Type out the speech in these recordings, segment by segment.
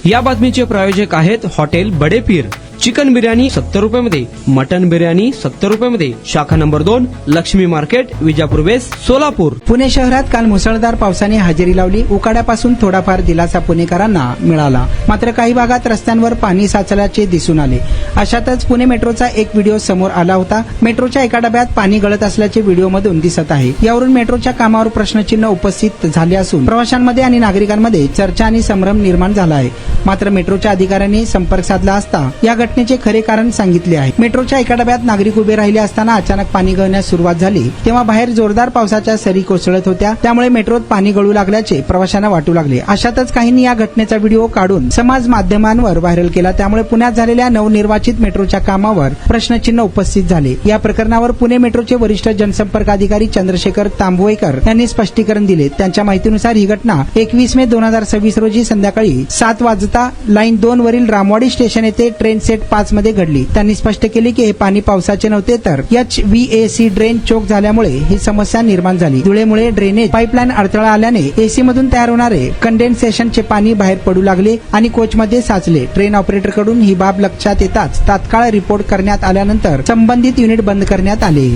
या बातमीचे प्रायोजक आहेत हॉटेल बडे पीर। चिकन बिर्याणी 70 रुपयामध्ये, मटन बिर्याणी 70 रुपयामध्ये। शाखा number 2, Laxmi market, Vijapur west, Solapur. Pune शहरात काल मुसळधार पावसाने हजेरी लावली। उकाड्यापासून थोडाफार दिलासा पुणेकरांना मिळाला, मात्र काही भागात रस्त्यांवर पाणी साचल्याचे दिसून आले। अशातच पुणे मेट्रोचा एक व्हिडिओ समोर आला होता। मेट्रोच्या एका डब्यात पाणी गळत असल्याचे व्हिडिओमधून दिसत आहे। यावरून मेट्रोच्या कामावर प्रश्नचिन्ह उपस्थित झाले असून प्रवाशांमध्ये आणि नागरिकांमध्ये चर्चा आणि संभ्रम निर्माण झाला आहे। मात्र मेट्रोच्या अधिकाऱ्यांनी संपर्क साधला असता या घटनेचे खरे कारण सांगितले आहे। मेट्रोच्या एका डब्यात नागरिक उभे राहिले असताना अचानक पाणी गळण्यास सुरुवात झाली, तेव्हा बाहेर जोरदार पावसाच्या सरी कोसळत होत्या। त्यामुळे मेट्रोत पाणी गळू लागल्याचे प्रवाशांना वाटू लागले। अशातच काहींनी या घटनेचा व्हिडिओ काढून समाज माध्यमांवर व्हायरल केला। त्यामुळे पुण्यात झालेल्या नवनिर्वाचित मेट्रोच्या कामावर प्रश्नचिन्ह उपस्थित झाले। या प्रकरणावर पुणे मेट्रोचे वरिष्ठ जनसंपर्क अधिकारी चंद्रशेखर तांबवेकर यांनी स्पष्टीकरण दिले। त्यांच्या माहितीनुसार ही घटना 21 मे 2026 रोजी संध्याकाळी 7 वाजता लाईन 2 वरील रामवाडी स्टेशन येथे ट्रेन सेट 5 मध्ये घडली। त्यांनी स्पष्ट केले की हे पाणी पावसाचे नव्हते, तर HVAC ड्रेन चोक झाल्यामुळे ही समस्या निर्माण झाली। धुळेमुळे ड्रेनेज पाईपलाईन अडथळा आल्याने एसी मधून तयार होणारे कंडेन्सेशनचे पाणी बाहेर पडू लागले आणि कोचमध्ये साचले। ट्रेन ऑपरेटरकडून ही बाब लक्षात येताच तात्काळ रिपोर्ट करण्यात आल्यानंतर संबंधित युनिट बंद करण्यात आले।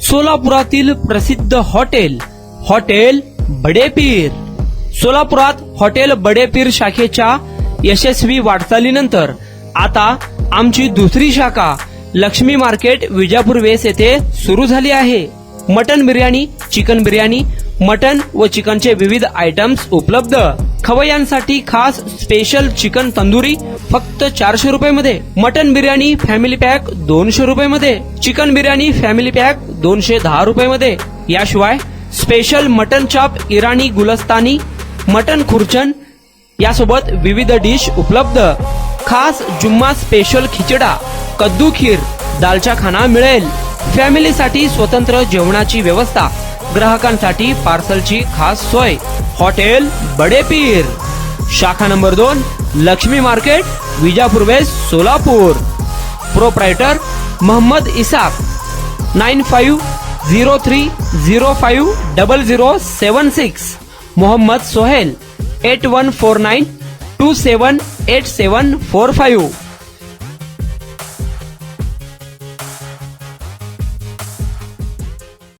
सोलापुरातील प्रसिद्ध हॉटेल हॉटेल बडे पीर। सोलापुरात हॉटेल बडे पीर शाखेच्या यशस्वी वाटचालीनंतर आता आमची दुसरी शाखा लक्ष्मी मार्केट, विजापूर वेस्ट येथे सुरू झाली आहे। Mutton biryani, chicken biryani, mutton व चिकनचे विविध आयटम्स उपलब्ध। खवय्यांसाठी खास स्पेशल चिकन तंदुरी फक्त 400 रुपयामध्ये, मटन बिर्याणी फॅमिली पॅक 200 रुपयामध्ये, चिकन बिर्याणी फॅमिली पॅक 210 रुपयामध्ये। याशिवाय स्पेशल मटन चाप, इराणी गुलस्तानी, मटन खुर्चन यासोबत विविध डिश उपलब्ध। खास जुम्मा स्पेशल खिचडा, कद्दू खीर, दालचा खाना मिळेल। फॅमिलीसाठी स्वतंत्र जेवणाची व्यवस्था, ग्राहकांसाठी पार्सलची खास सोय। हॉटेल बडे पीर, शाखा number 2, Laxmi market, Vijapur west, Solapur. Proprietor Mohammad Isaq, 9503050076। Mohammad Sohail, 8149278745।